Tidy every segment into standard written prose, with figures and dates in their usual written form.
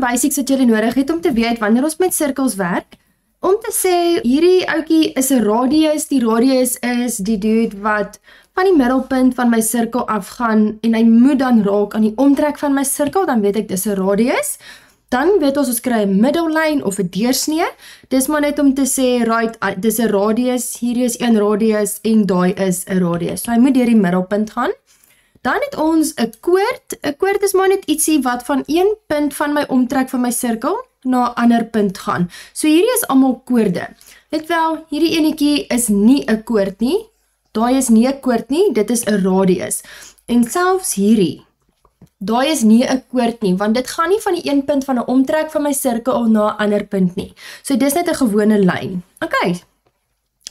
basics wat julle nodig het om te weet wanneer ons met sirkels werk. Om te sê, hierdie ouetjie is 'n radius, die radius is die dude wat van die middelpunt van my sirkel afgaan en hy moet dan raak aan die omtrek van my sirkel, dan weet ek dis 'n radius. Dan weet ons kry 'n middellyn of 'n deursnee. Dis maar net om te sê, right, dis 'n radius, hierdie is 1 radius en daai is 'n radius. So hy moet deur die middelpunt gaan. Dan het ons 'n koord. 'n Koord is maar net ietsie wat van een punt van my omtrek van my sirkel na 'n ander punt gaan. So hierdie is almal koorde. Let wel, hierdie enetjie is nie 'n koord nie. Daai is nie 'n koord nie, dit is 'n radius. En selfs hierdie, daai is nie 'n koord nie, want dit gaan nie van die een punt van 'n omtrek van my sirkel na 'n ander punt nie. So dis net 'n gewone lyn. Okay.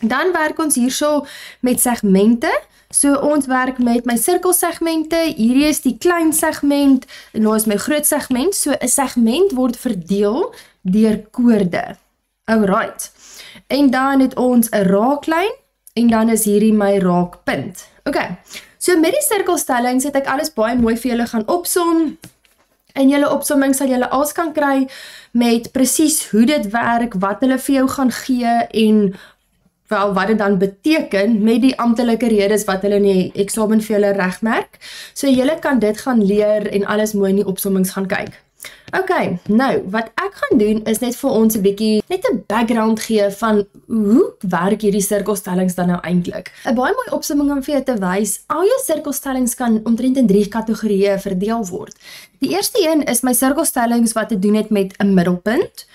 Dan werk ons hierso met segmente. So ons werk met my sirkelsegmente, hierdie is die klein segment en daar is my groot segment. So 'n segment word verdeel deur koorde. Alright. En dan het ons 'n raaklyn en dan is hierdie my raakpunt. Okay. So met die sirkelstellings het ek alles baie mooi vir julle gaan opsom. In julle opsomming sal julle alles kan kry met presies hoe dit werk, wat hulle vir jou gaan gee en wel wat dit dan beteken met die amptelike redes wat hulle in die eksamen vir julle regmerk. So julle kan dit gaan leer en alles mooi in die opsommings gaan kyk. Okay, nou wat ek gaan doen is net vir ons 'n bietjie net 'n background gee van hoe werk hierdie sirkelstellings dan nou eintlik. 'n Baie mooi opsomming om vir jou te wys, al jou sirkelstellings kan omtrent in 3 kategorieë verdeel word. Die eerste een is my sirkelstellings wat te doen het met 'n middelpunt.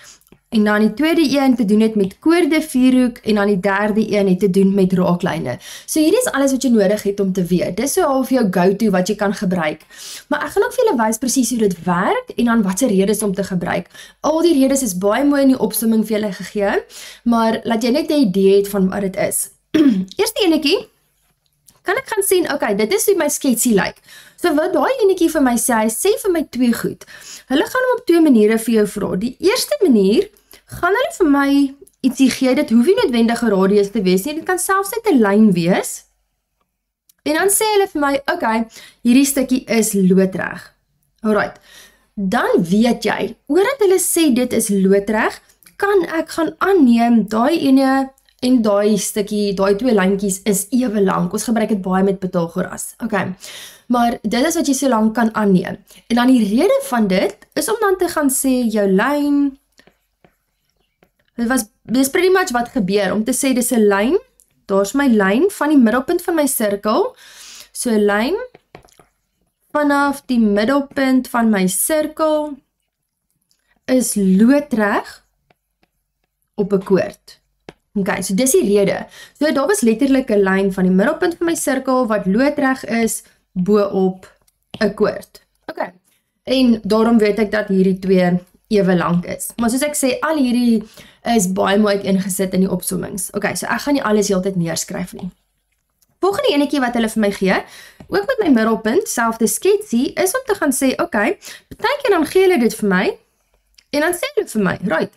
En dan die tweede een te doen het met koorde, vierhoek en dan die derde een het te doen met raaklyne. So hierdie is alles wat jy nodig het om te weet. Dis so half jou go-to wat jy kan gebruik. Maar ek gaan ook vir julle wys presies hoe dit werk en dan watse redes om te gebruik. Al die redes is baie mooi in die opsomming vir julle gegee, maar laat jy net 'n idee het van wat dit is. Eerste enetjie kan ek gaan sien, okay, dit is hoe my sketsie lyk. So wat daai enetjie vir my sê, hy sê vir my 2 goed. Hulle gaan hom op 2 maniere vir jou vra. Die eerste manier gaan hulle vir my ietsie gee, dit hoef nie noodwendig 'n radius te wees nie, dit kan selfs net 'n lyn wees. En dan sê hulle vir my, okay, hierdie stukkie is loodreg. Alright, dan weet jy, oordat hulle sê dit is loodreg, kan ek gaan aanneem, daai ene en daai stukkie, daai 2 lyntjies is ewe lank. Ons gebruik dit baie met Pythagoras. Okay. Maar dit is wat jy so lank kan aanneem. En dan die rede van dit is om dan te gaan sê jou lyn. Dis pretty much wat gebeur om te sê dis 'n lyn. Daar's my lyn van die middelpunt van my sirkel. So 'n lyn vanaf die middelpunt van my sirkel is loodreg op 'n koord. Okay, so dis die rede. So daar was letterlik 'n lyn van die middelpunt van my sirkel wat loodreg is bo-op 'n koord. Okay. En daarom weet ek dat hierdie 2 ewe lank is. Maar soos ek sê, al hierdie is baie mooi uiteengesit in die opsommings. Okay, so ek gaan nie alles heeltyd neerskryf nie. Volgende enetjie wat hulle vir my gee, ook met my middelpunt, selfde sketsie, is om te gaan sê, okay, partykeer dan gee hulle dit vir my en dan sê hulle vir my, right,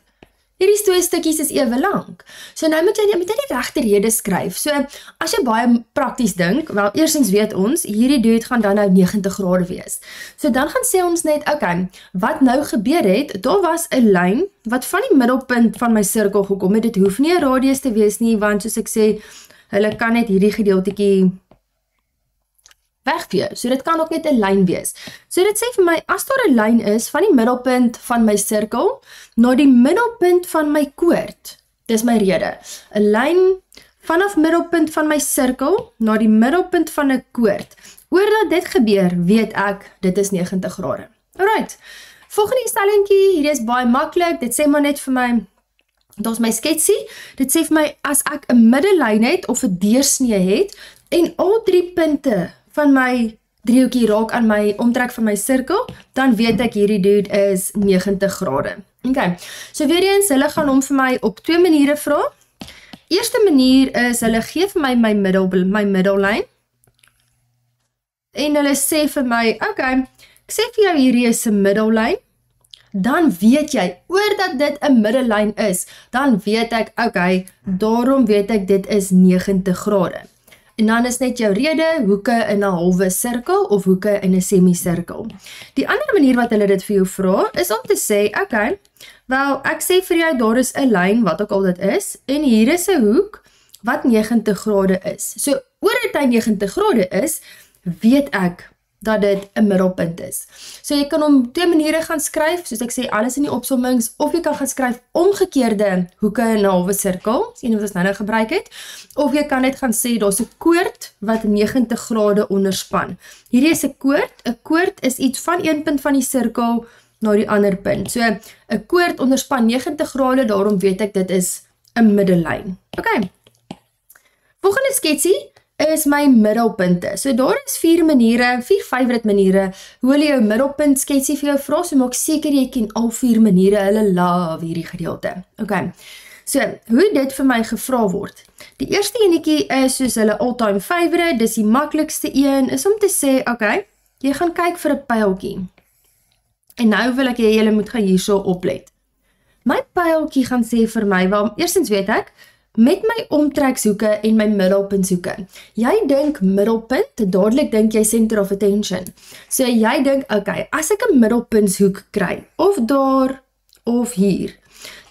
hierdie 2 stukkies is ewe lank. So nou moet jy die regte rede skryf. So as jy baie prakties dink, wel eerstens weet ons, hierdie dude gaan dan nou 90 grade wees. So dan gaan sê ons net, okay, wat nou gebeur het, daar was 'n lyn wat van die middelpunt van my sirkel gekom het. Dit hoef nie 'n radius te wees nie, want soos ek sê, hulle kan net hierdie gedeeltetjie wegvee. So dit kan ook net 'n lyn wees. So dit sê vir my, as daar 'n lyn is van die middelpunt van my sirkel na die middelpunt van my koord. Dis my rede. 'n Lyn vanaf middelpunt van my sirkel na die middelpunt van 'n koord. Oordat dit gebeur, weet ek dit is 90 grade. Alright. Volgende stellingkie, hierdie is baie maklik. Dit sê maar net vir my, daar's my sketsie. Dit sê vir my, as ek 'n middellyn het of 'n deursnee het en al 3 punte van my driehoekie raak aan my omtrek van my sirkel, dan weet ek hierdie dude is 90 grade. Okay, so weer eens, hulle gaan hom vir my op 2 maniere vra. Eerste manier is, hulle gee vir my middellyn. En hulle sê vir my, okay, ek sê vir jou hierdie is 'n middellyn. Dan weet jy, oordat dit 'n middellyn is, dan weet ek, okay, daarom weet ek dit is 90 grade. En dan is net jou rede, hoeke in 'n halwe sirkel of hoeke in 'n semisirkel. Die ander manier wat hulle dit vir jou vra, is om te sê, okay, wel, ek sê vir jou, daar is 'n lyn, wat ook al dit is, en hier is 'n hoek, wat 90 grade is. So, oor dit hy 90 grade is, weet ek, dat dit 'n middelpunt is. So jy kan hom twee maniere gaan skryf, soos ek sê, alles in die opsommings, of jy kan gaan skryf omgekeerde hoeke in 'n halwe sirkel, sien wat ons nou gebruik het, of jy kan net gaan sê, daar's 'n koord wat 90 grade onderspan. Hierdie is 'n koord is iets van een punt van die sirkel na die ander punt. So 'n koord onderspan 90 grade, daarom weet ek dit is 'n middellyn. Okay. Volgende sketsie is my middelpunte. So daar is 4 favorite maniere, hoe hulle jou middelpunt sketsie vir jou vra, so maak seker jy ken al 4 maniere, hulle love hierdie gedeelte. Okay, so hoe dit vir my gevra word. Die eerste enetjie is soos hulle all-time favorite, dis die maklikste een, is om te sê, okay, jy gaan kyk vir 'n pyltjie. En nou wil ek julle moet gaan hierso oplet. My pyltjie gaan sê vir my, wel, eerstens weet ek, met my omtrekshoeke en my middelpuntshoeke. Jy dink middelpunt, dadelik dink jy center of attention. So jy dink, okay, as ek 'n middelpuntshoek kry, of daar, of hier,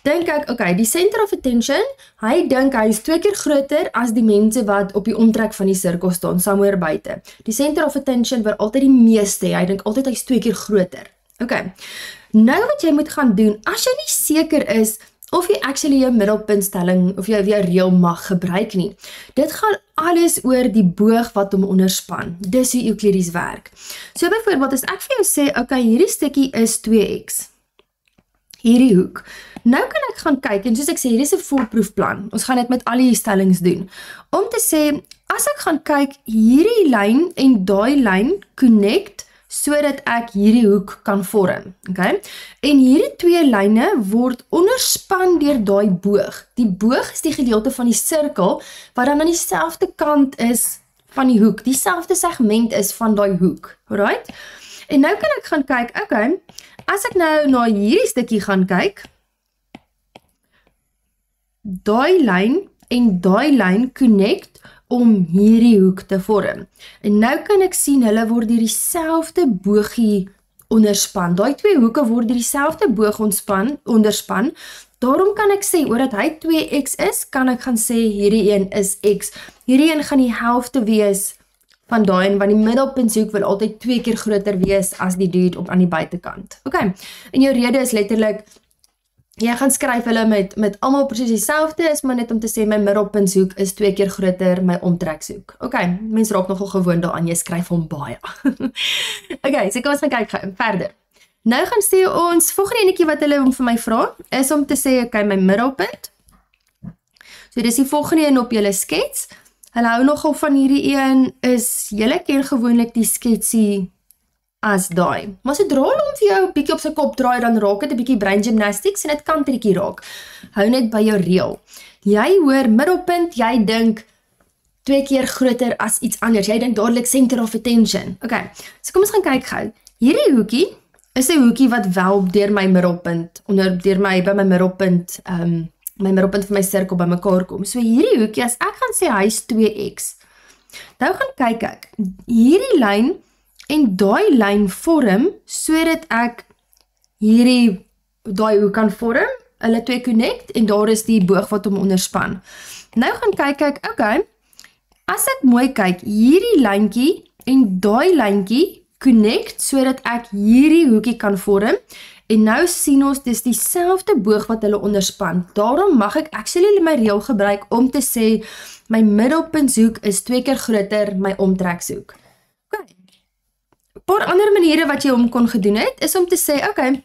dink ek, okay, die center of attention, hy dink hy is 2 keer groter as die mense wat op die omtrek van die sirkel staan, somewhere buite. Die center of attention wil altyd die meeste, hy dink altyd hy is 2 keer groter. Okay, nou wat jy moet gaan doen, as jy nie seker is, of jy actually jou middelpuntstelling of jou reël mag gebruik nie. Dit gaan alles oor die boog wat hom onderspan. Dis hoe Euklides werk. So byvoorbeeld as ek vir jou sê, okay, hierdie stukkie is 2x. Hierdie hoek. Nou kan ek gaan kyk en soos ek sê, hierdie is 'n voorproefplan. Ons gaan dit met al die stellings doen. Om te sê, as ek gaan kyk, hierdie lyn en daai lyn connect sodat ek hierdie hoek kan vorm, okay? En hierdie 2 lyne word onderspan deur daai boog. Die boog is die gedeelte van die sirkel wat dan aan dieselfde kant is van die hoek, dieselfde segment is van daai hoek, alright? En nou kan ek gaan kyk, okay, as ek nou na hierdie stukkie gaan kyk, daai lyn en daai lyn connect om hierdie hoek te vorm. En nou kan ek sien, hulle word deur dieselfde boogie onderspan. Daai 2 hoeke word deur dieselfde boog onderspan. Daarom kan ek sê, omdat hy 2x is, kan ek gaan sê, hierdie een is x. Hierdie een gaan die helfte wees van daai een, want die middelpuntshoek wil altyd 2 keer groter wees as die dude op aan die buitekant. Okay, en jou rede is letterlik, jy gaan skryf hulle met almal presies dieselfde, is maar net om te sê my middelpuntshoek is 2 keer groter my omtrekshoek. Okay, mens raak nogal gewoond daaraan, jy skryf hom baie. Okay, so kom ons gaan kyk verder. Nou gaan sê ons, volgende enetjie wat hulle vir my vra, is om te sê, okay, my middelpunt. So dis die volgende een op julle skets. Hulle hou nogal van hierdie een, is, julle ken gewoonlik die sketsie as daai. Maar sodra hulle hom vir jou 'n bietjie op sy kop draai, dan raak dit 'n bietjie brain gymnastics en dit kan triekie raak. Hou net by jou reël. Jy hoor middelpunt, jy dink 2 keer groter as iets anders. Jy dink dadelik center of attention. Okay, so kom ons gaan kyk gou. Hierdie hoekie is 'n hoekie wat wel deur my middelpunt, by my middelpunt, my middelpunt van my sirkel bymekaar kom. So hierdie hoekie, as ek gaan sê hy is 2x, nou gaan kyk ek, hierdie lyn en daai lyn vorm, sodat ek daai hoek kan vorm, hulle 2 connect, en daar is die boog wat hom onderspan. Nou gaan kyk ek, okay, as ek mooi kyk, hierdie lyntjie en daai lyntjie connect, sodat ek hierdie hoekie kan vorm, en nou sien ons, dis dieselfde boog wat hulle onderspan. Daarom mag ek actually my reël gebruik om te sê, my middelpuntshoek is 2 keer groter my omtrekshoek. Okay. 'n Paar ander maniere wat jy hom kon gedoen het, is om te sê, okay,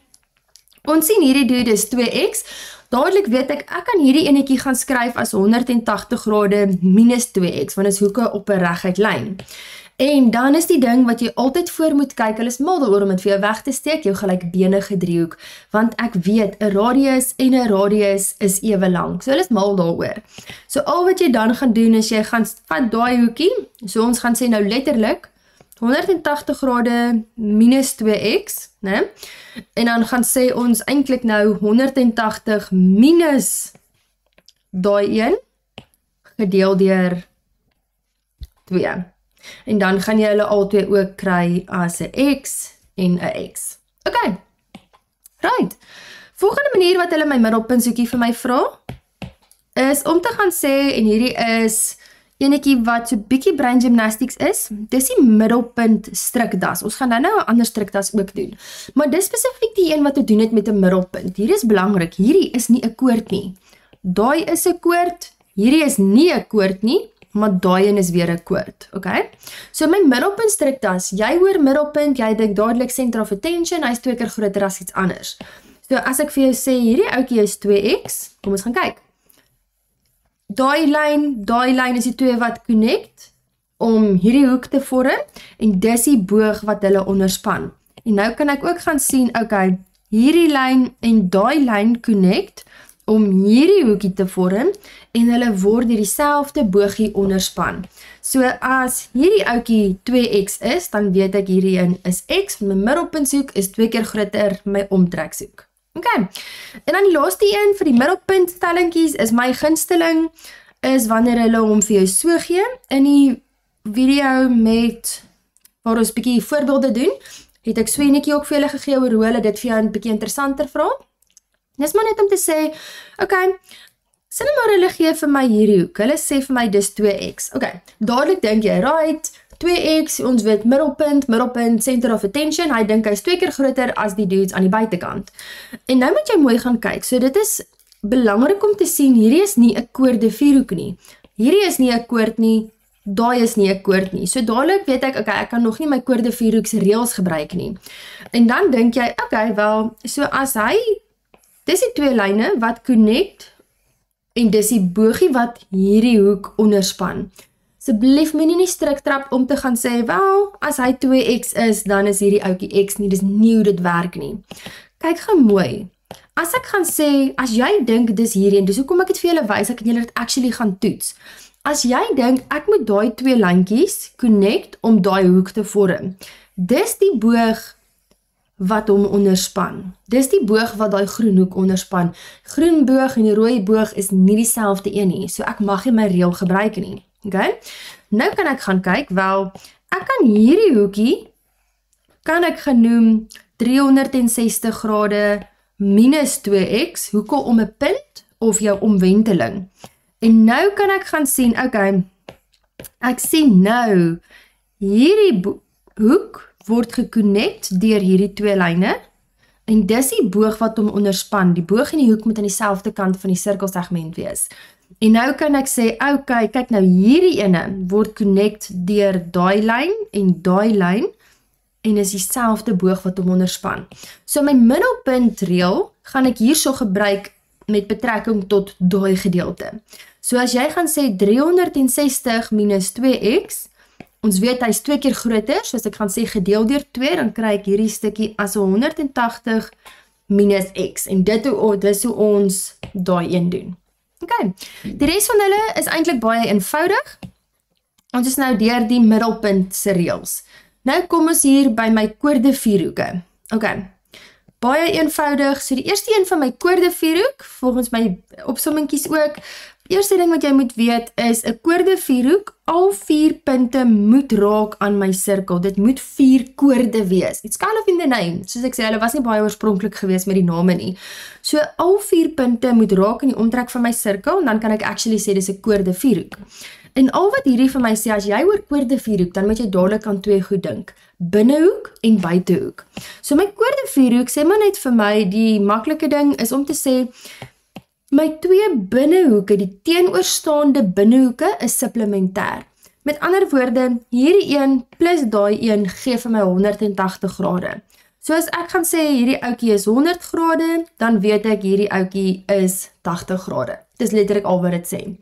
ons sien hierdie dude is 2x, dadelik weet ek kan hierdie enetjie gaan skryf as 180 grade minus 2x, want is hoeke op 'n reguit lyn. En dan is die ding wat jy altyd voor moet kyk, hulle is mal daaroor om dit vir jou weg te steek, jou gelykbenige driehoek, want ek weet, 'n radius en 'n radius is ewe lank, so hulle is mal daaroor. So al wat jy dan gaan doen, is jy gaan vat daai hoekie, so ons gaan sê nou letterlik, 180 grade minus 2x, né? En dan gaan sê ons eintlik nou 180 minus daai een, gedeel deur 2. En dan gaan jy hulle albei ook kry as 'n x en 'n x. Okay, right. Volgende manier wat hulle my middelpunt soekie vir my vra, is om te gaan sê, en hierdie is enetjie wat so bietjie brain gymnastics is, dis die middelpunt strikdas. Ons gaan nou 'n ander strikdas ook doen. Maar dis spesifiek die een wat te doen het met 'n middelpunt. Hierdie is belangrik, hierdie is nie 'n koord nie. Daai is 'n koord, hierdie is nie 'n koord nie, maar daai een is weer 'n koord, okay? So my middelpunt strikdas, jy hoor middelpunt, jy dink dadelik center of attention, hy is 2 keer groter as iets anders. So as ek vir jou sê, hierdie ouetjie is 2x, kom ons gaan kyk. Daai lyn is die twee wat connect om hierdie hoek te vorm en dis die boog wat hulle onderspan. En nou kan ek ook gaan sien, okay, hierdie lyn en daai lyn connect om hierdie hoekie te vorm en hulle word deur dieselfde boogie onderspan. So as hierdie ouetjie 2x is, dan weet ek hierdie een is x, my middelpunthoek is 2 keer groter my omtrekshoek. Okay, en dan die laaste een vir die middelpuntstellingkies is my gunsteling, is wanneer hulle hom vir jou so gee. In die video waar ons bietjie voorbeelde doen, het ek so enetjie ook vir julle gegee oor hoe hulle dit vir jou 'n bietjie interessanter vra. Dis maar net om te sê, okay, sê nou maar hulle gee vir my hierdie hoek, hulle sê vir my dis 2x, okay, dadelik dink jy, right, 2x, ons weet middelpunt, center of attention, hy dink hy is 2 keer groter as die dudes aan die buitekant. En nou moet jy mooi gaan kyk, so dit is belangrik om te sien, hierdie is nie 'n koorde vierhoek nie, hierdie is nie 'n koord nie, daai is nie 'n koord nie. So dadelik weet ek, okay, ek kan nog nie my koorde vierhoeks reëls gebruik nie. En dan dink jy, okay, wel, so as hy, dis die twee lyne wat connect, en dis die boogie wat hierdie hoek onderspan. Asseblief moenie nie striktrap om te gaan sê, wel, as hy 2x is, dan is hierdie ouetjie x nie, dis nie hoe dit werk nie. Kyk gou mooi. As ek gaan sê, as jy dink dis hierdie, en dis hoekom ek het vir julle wys, ek kan julle dit actually gaan toets. As jy dink, ek moet daai twee lyntjies connect om daai hoek te vorm. Dis die boog wat hom onderspan. Dis die boog wat daai groen hoek onderspan. Groen boog en die rooi boog is nie dieselfde een nie, so ek mag nie my reël gebruik nie. Okay? Nou kan ek gaan kyk, wel, ek kan hierdie hoekie, kan ek genoem 360 grade minus 2x, hoeke om 'n punt of jou omwenteling. En nou kan ek gaan sien, okay, ek sien nou, hierdie hoek word geconnect deur hierdie twee lyne, en dis die boog wat hom onderspan, die boog en die hoek moet aan dieselfde kant van die sirkelsegment wees. En nou kan ek sê, okay, kyk nou, hierdie ene word connect deur daai lyn en daai lyn, en is dieselfde boog wat hom onderspan. So my middelpuntreël gaan ek hierso gebruik met betrekking tot daai gedeelte. So as jy gaan sê 360 minus 2x, ons weet hy is 2 keer groter, so as ek gaan sê gedeel deur 2, dan kry ek hierdie stukkie as 180 minus x, en dis hoe ons daai een doen. Okay, die res van hulle is eintlik baie eenvoudig. Ons is nou deur die middelpunt se reëls. Nou kom ons hier by my koorde vierhoeke. Okay, baie eenvoudig. So die eerste een van my koorde vierhoek, volgens my opsommingkies ook, eerste ding wat jy moet weet is, 'n koorde vierhoek, al 4 punte moet raak aan my sirkel. Dit moet 4 koorde wees. It's kind of in the name. Soos ek sê, hulle was nie baie oorspronklik geweest met die name nie. So al 4 punte moet raak in die omtrek van my sirkel, en dan kan ek actually sê dis 'n koorde vierhoek. En al wat hierdie vir my sê, as jy oor koorde vierhoek, dan moet jy dadelik aan 2 goed dink. Binnehoek en buitehoek. So my koorde vierhoek, sê maar net vir my, die maklike ding is om te sê, my 2 binnehoeke, die teenoorstaande binnehoeke is supplementêr. Met ander woorde, hierdie een plus daai een gee vir my 180 grade. So as ek gaan sê hierdie ouetjie is 100 grade, dan weet ek hierdie ouetjie is 80 grade. Dis letterlik al wat dit sê.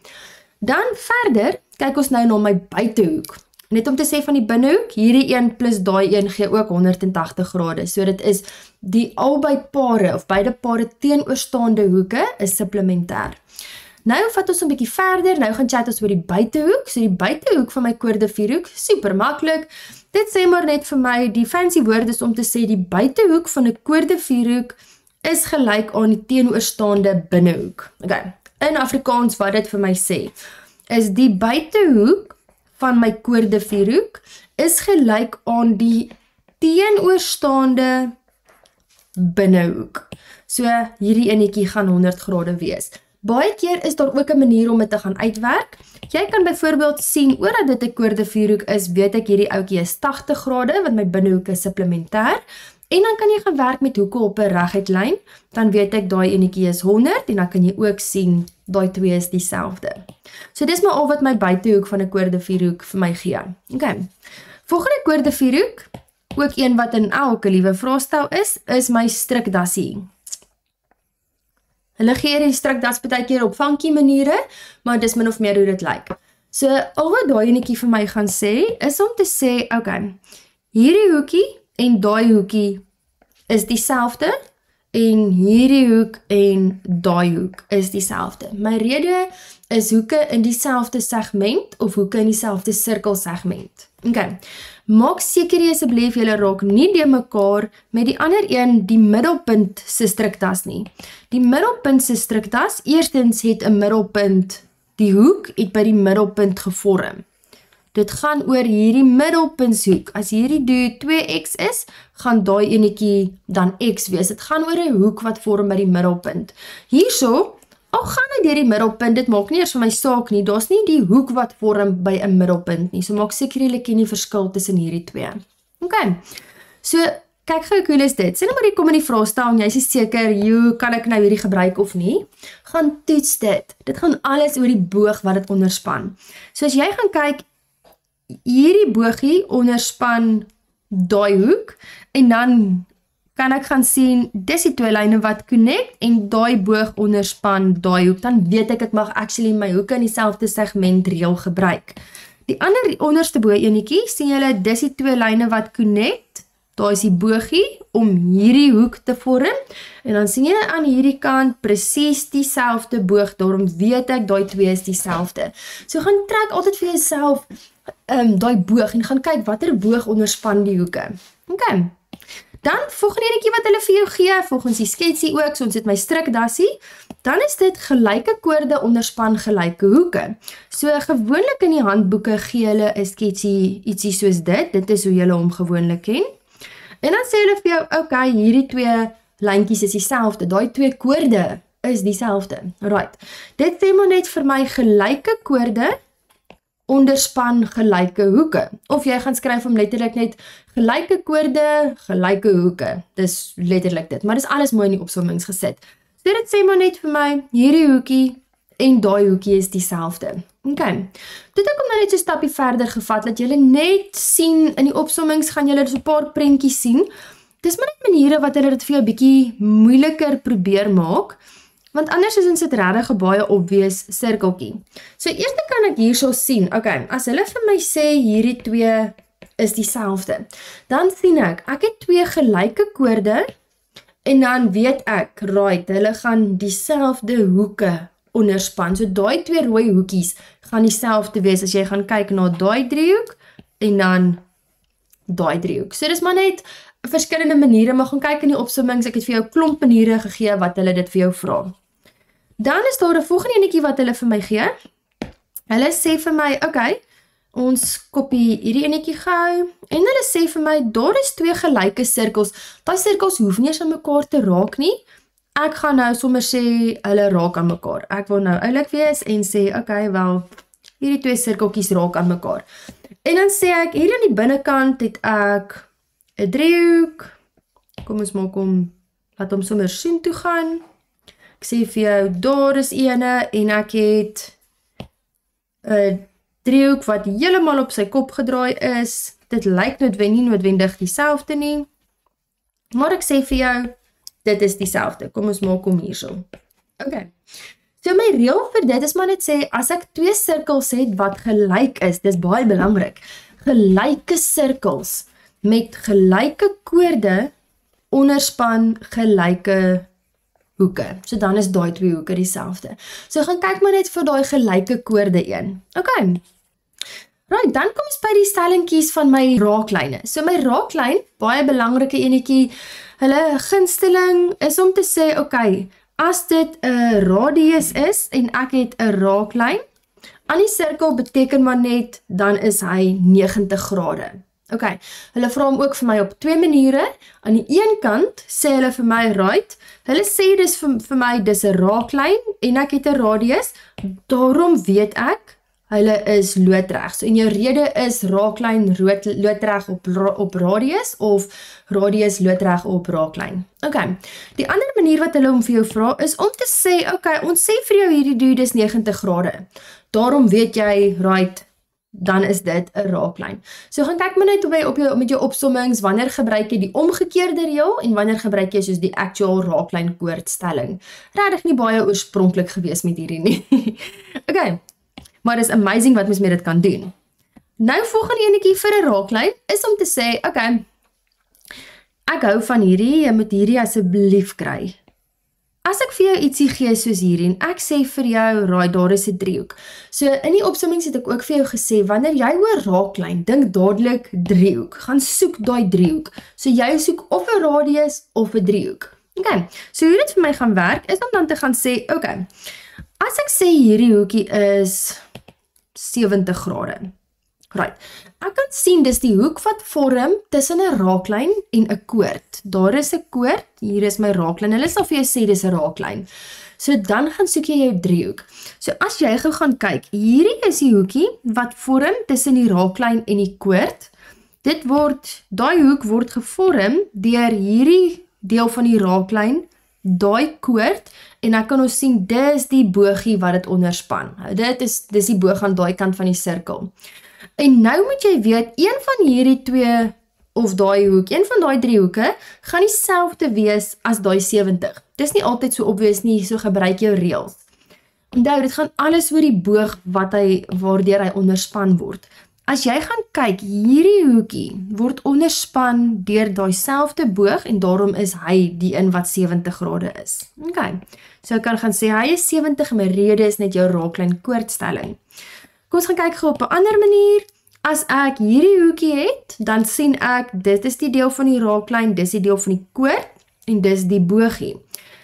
Dan verder, kyk ons nou na my buitehoek. Net om te sê van die binnehoek, hierdie een plus daai een gee ook 180 grade. So dit is die albei pare, of beide pare teenoorstaande hoeke, is supplementêr. Nou vat ons 'n bietjie verder, nou gaan chat ons oor die buitehoek. So die buitehoek van my koorde vierhoek, super maklik. Dit sê maar net vir my, die fancy woord is om te sê, die buitehoek van 'n koorde vierhoek is gelyk aan die teenoorstaande binnehoek. Okay. In Afrikaans wat dit vir my sê, is die buitehoek van my koordevierhoek is gelyk aan die teenoorstaande binnehoek. So hierdie enetjie gaan 100 grade wees. Baie keer is daar ook 'n manier om dit te gaan uitwerk. Jy kan byvoorbeeld sien, omdat dit 'n koordevierhoek is, weet ek hierdie ouetjie is 80 grade, want my binnehoek is supplementêr. En dan kan jy gaan werk met hoeke op 'n reguit lyn, dan weet ek daai enetjie is 100 en dan kan jy ook sien daai twee is dieselfde. So dis maar al wat my buitehoek van 'n koordevierhoek vir my gee. Okay. Volgende koordevierhoek, ook een wat in elke liewe vraestel is my strikdassie. Hulle gee die strikdas baie keer op funky maniere, maar dis min of meer hoe dit lyk. So al wat daai enetjie vir my gaan sê, is om te sê, okay, hierdie hoekie en daai hoekie is dieselfde en hierdie hoek en daai hoek is dieselfde. My rede is hoeke in dieselfde segment of hoeke in dieselfde sirkelsegment. Okay. Maak seker jy asseblief julle raak nie deur mekaar met die ander een die middelpunt se strikdas nie. Die middelpunt se strikdas, eerstens het 'n middelpunt, die hoek het by die middelpunt gevorm. Dit gaan oor hierdie middelpuntshoek. As hierdie duur 2x is, gaan daai enetjie dan x wees. Dit gaan oor 'n hoek wat vorm by die middelpunt. Hierso, al gaan ek deur die middelpunt, dit maak nie eers vir my saak nie. Daar's nie die hoek wat vorm by 'n middelpunt nie. So maak seker julle ken die verskil tussen hierdie twee. Okay. So kyk gou hoe cool is dit. Sê nou maar jy kom in die vraestel en jy is seker, hoe kan ek nou hierdie gebruik of nie? Gaan toets dit. Dit gaan alles oor die boog wat dit onderspan. So as jy gaan kyk, hierdie boogie onderspan daai hoek en dan kan ek gaan sien, dis die twee lyne wat connect en daai boog onderspan daai hoek, dan weet ek mag actually my hoeke in dieselfde segment reël gebruik. Die ander onderste bo enetjie, sien julle, dis die twee lyne wat connect, daar is die boogie om hierdie hoek te vorm, en dan sien jy aan hierdie kant presies dieselfde boog, daarom weet ek daai twee is dieselfde. So gaan trek altyd vir jouself daai boog en gaan kyk watter boog onderspan die hoeke. Okay. Dan volgende enetjie wat hulle vir jou gee, volgens die sketsie ook, so ons het my strikdassie, dan is dit gelyke koorde onderspan gelyke hoeke. So gewoonlik in die handboeke gee hulle 'n sketsie ietsie soos dit is hoe julle hom gewoonlik ken. En dan sê hulle vir jou, okay, hierdie twee lyntjies is dieselfde, daai twee koorde is dieselfde. Right. Dit sê maar net vir my gelyke koorde onderspan gelyke hoeke. Of jy gaan skryf om letterlik net gelyke koorde, gelyke hoeke. Dis letterlik dit, maar dis alles mooi in die opsommings gesit. So dit sê maar net vir my, hierdie hoekie en daai hoekie is dieselfde. Okay. Dit ek om nou net so 'n stapie verder gevat, dat julle net sien, in die opsommings gaan julle so 'n paar prentjies sien. Dis maar net maniere wat hulle dit vir jou bietjie moeiliker probeer maak, want anders is dit regtig 'n baie obvious sirkeltjie. So eers kan ek hierso sien, okay, as hulle vir my sê hierdie twee is dieselfde, dan sien ek het twee gelyke koorde en dan weet ek, right, hulle gaan dieselfde hoeke onderspan. So daai twee rooi hoekies gaan dieselfde wees as jy gaan kyk na daai driehoek en dan daai driehoek. So dis maar net verskillende maniere, maar gaan kyk in die opsommings, ek het vir jou 'n klomp maniere gegee wat hulle dit vir jou vra. Dan is daar 'n volgende enetjie wat hulle vir my gee. Hulle sê vir my, okay, ons kopie hierdie enetjie gehou, en hulle sê vir my, daar is twee gelyke sirkels. Daai sirkels hoef nie eens aan mekaar te raak nie. Ek gaan nou sommer sê, hulle raak aan mekaar. Ek wil nou oulik wees en sê, okay, wel, hierdie twee sirkeltjies raak aan mekaar. En dan sê ek, hier aan die binnekant het ek 'n driehoek. Kom ons maak hom, laat hom sommer soontoe gaan. Ek sê vir jou, daar is ene, en ek het 'n driehoek wat heeltemal op sy kop gedraai is. Dit lyk nie noodwendig dieselfde nie. Maar ek sê vir jou, dit is dieselfde. Kom ons maak hom hierso. Okay. So my reël vir dit is maar net sê, as ek twee sirkels het wat gelyk is, dis baie belangrik. Gelyke sirkels met gelyke koorde onderspan gelyke hoeke. So dan is daai twee hoeke dieselfde. So gaan kyk maar net vir daai gelyke koorde een. Okay. Right, dan kom ons by die stellingkies van my raaklyne. So my raaklyn, baie belangrike enetjie, hulle gunsteling is om te sê, okay, as dit 'n radius is en ek het 'n raaklyn, aan die sirkel beteken maar net, dan is hy 90 grade. Ok, hulle vra hom ook vir my op 2 maniere. Aan die een kant sê hulle vir my, right, hulle sê dis vir my, dis 'n raaklyn en ek het 'n radius, daarom weet ek, hulle is loodreg. So en jou rede is raaklyn loodreg op radius of radius loodreg op raaklyn. Ok, die ander manier wat hulle om vir jou vra is om te sê, ok, ons sê vir jou hierdie dude is 90 grade. Daarom weet jy, right, dan is dit 'n raaklyn. So gaan kyk maar net met jou opsommings, wanneer gebruik jy die omgekeerde reël en wanneer gebruik jy soos die actual raaklyn koordstelling. Regtig nie baie oorspronklik gewees met hierdie nie. Ok, maar dis amazing wat mens met dit kan doen. Nou volgende enetjie vir 'n raaklyn is om te sê, ok, ek hou van hierdie, jy moet hierdie asseblief kry. As ek vir jou ietsie gee soos hierdie en ek sê vir jou, raai, daar is 'n driehoek. So in die opsommings het ek ook vir jou gesê, wanneer jy hoor raaklyn, dink dadelik driehoek. Gaan soek daai driehoek. So jy soek of 'n radius of 'n driehoek. Ok, so hoe dit vir my gaan werk, is om dan te gaan sê, ok, as ek sê hierdie hoekie is 70 grade. Right. Ek kan sien dis die hoek wat vorm tussen 'n raaklyn en 'n koord. Daar is 'n koord, hier is my raaklyn. Hulle sal vir jou sê dis 'n raaklyn. So dan gaan soek jy jou driehoek. So as jy gou gaan kyk, hierdie is die hoekie wat vorm tussen die raaklyn en die koord. Daai hoek word gevorm deur hierdie deel van die raaklyn, daai koord, en ek kan ons sien dis die bogie wat dit onderspan. Dis die boog aan daai kant van die sirkel. En nou moet jy weet, een van hierdie twee, of daai hoek, een van daai drie hoeke, gaan dieselfde wees as daai 70. Dis nie altyd so obvious nie, so gebruik jou reëls. Onthou, dit gaan alles oor die boog waardeur hy onderspan word. As jy gaan kyk, hierdie hoekie word onderspan deur daai selfde boog en daarom is hy die een wat 70 grade is. Ok, so ek kan gaan sê, hy is 70 en my rede is net jou raaklyn koordstelling. Kom ons gaan kyk gou op 'n ander manier. As ek hierdie hoekie het, dan sien ek, dit is die deel van die raaklyn, dis die deel van die koord, en dis die bogie.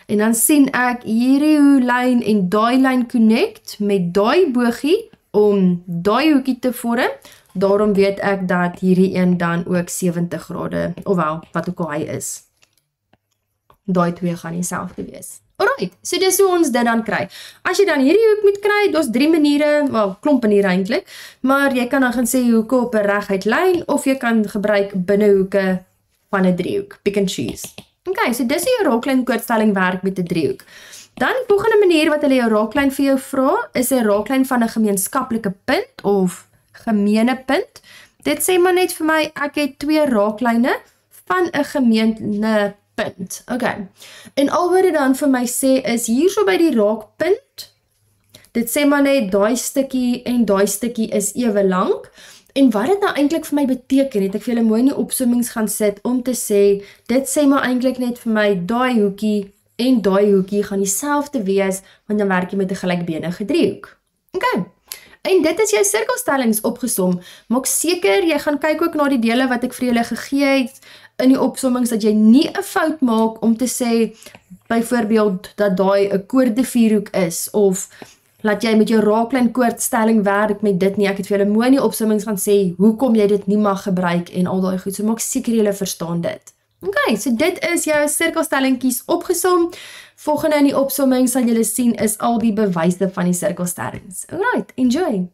En dan sien ek hierdie lyn en daai lyn connect met daai bogie, om daai hoekie te vorm, daarom weet ek dat hierdie een dan ook 70 grade, ofwel, wat ook al hy is. Daai twee gaan dieselfde wees. Alright, so dis hoe ons dit dan kry. As jy dan hierdie hoek moet kry, daar's 3 maniere, wel, klomp maniere eintlik, maar jy kan dan gaan sê hoeke op 'n reguit lyn, of jy kan gebruik binnehoeke van 'n driehoek, pick and choose. Ok, so dis hoe jou raaklyn koordstelling werk met 'n driehoek. Dan die volgende manier wat hulle jou raaklyn vir jou vra, is 'n raaklyn van 'n gemeenskaplike punt of gemeene punt. Dit sê maar net vir my, ek het 2 raaklyne van 'n gemeene punt. Ok, en al wat dit dan vir my sê is, hierso by die raakpunt, dit sê maar net, daai stukkie en daai stukkie is ewe lank, en wat dit nou eintlik vir my beteken, het ek vir julle mooi in die opsommings gaan sit, om te sê, dit sê maar eintlik net vir my, daai hoekie en daai hoekie gaan dieselfde wees, want dan werk jy met 'n gelykbenige driehoek. Ok, en dit is jou sirkelstellings opgesom. Maak seker, jy gaan kyk ook na die dele wat ek vir julle gegee het, in die opsommings, dat jy nie 'n fout maak om te sê, byvoorbeeld, dat daai 'n koorde vierhoek is, of laat jy met jou raaklyn koordstelling werk met dit nie. Ek het vir julle mooi in die opsommings gaan sê, hoekom jy dit nie mag gebruik, en al daai goed, so maak seker julle verstaan dit. Ok, so dit is jou sirkelstellingkies opgesom. Volgende in die opsomming sal julle sien is al die bewyse van die sirkelstellings. Alright, enjoy!